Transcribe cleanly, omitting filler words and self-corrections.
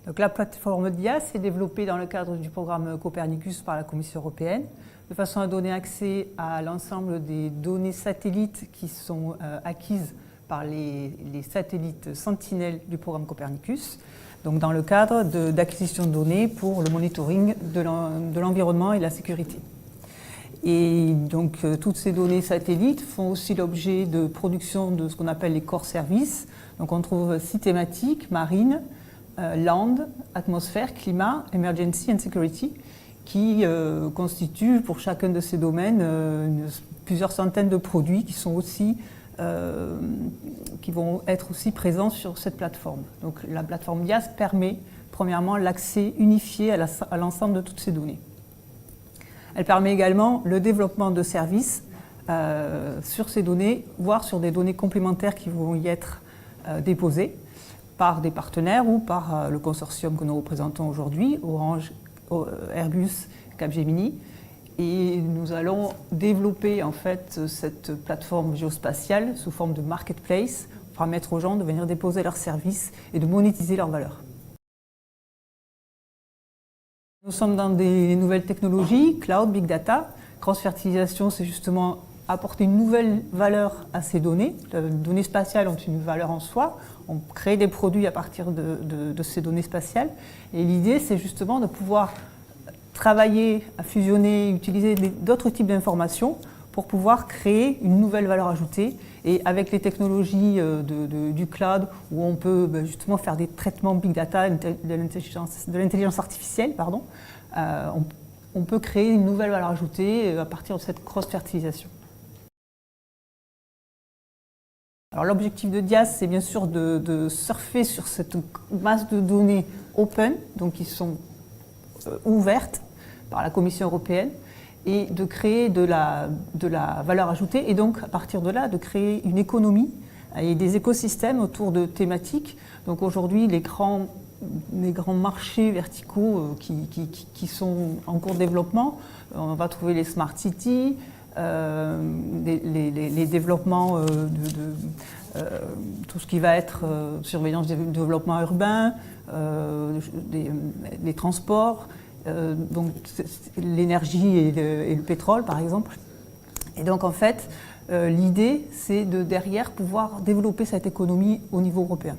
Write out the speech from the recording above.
Donc, la plateforme DIAS est développée dans le cadre du programme Copernicus par la Commission européenne, de façon à donner accès à l'ensemble des données satellites qui sont acquises par les satellites sentinelles du programme Copernicus, donc dans le cadre d'acquisition de données pour le monitoring de l'environnement et de la sécurité. Et donc toutes ces données satellites font aussi l'objet de production de ce qu'on appelle les core services. Donc on trouve 6 thématiques: marine, land, atmosphère, climat, emergency and security, qui constituent pour chacun de ces domaines plusieurs centaines de produits qui sont aussi qui vont être aussi présents sur cette plateforme. Donc la plateforme DIAS permet premièrement l'accès unifié à l'ensemble de toutes ces données. Elle permet également le développement de services sur ces données, voire sur des données complémentaires qui vont y être déposées par des partenaires ou par le consortium que nous représentons aujourd'hui, Orange, Airbus, Capgemini. Et nous allons développer en fait cette plateforme géospatiale sous forme de marketplace pour permettre aux gens de venir déposer leurs services et de monétiser leurs valeurs. Nous sommes dans des nouvelles technologies, cloud, big data. Cross-fertilisation, c'est justement apporter une nouvelle valeur à ces données. Les données spatiales ont une valeur en soi. On crée des produits à partir de ces données spatiales. Et l'idée, c'est justement de pouvoir travailler à fusionner, utiliser d'autres types d'informations pour pouvoir créer une nouvelle valeur ajoutée. Et avec les technologies du cloud, où on peut justement faire des traitements big data, de l'intelligence artificielle, pardon, on peut créer une nouvelle valeur ajoutée à partir de cette cross-fertilisation. Alors l'objectif de DIAS, c'est bien sûr de surfer sur cette masse de données open, donc qui sont ouvertes par la Commission européenne, et de créer de la valeur ajoutée, et donc à partir de là, de créer une économie et des écosystèmes autour de thématiques. Donc aujourd'hui, les grands marchés verticaux qui sont en cours de développement, on va trouver les smart cities, les développements tout ce qui va être surveillance du développement urbain, les transports, donc l'énergie et le pétrole par exemple. Et donc en fait, l'idée c'est de derrière pouvoir développer cette économie au niveau européen.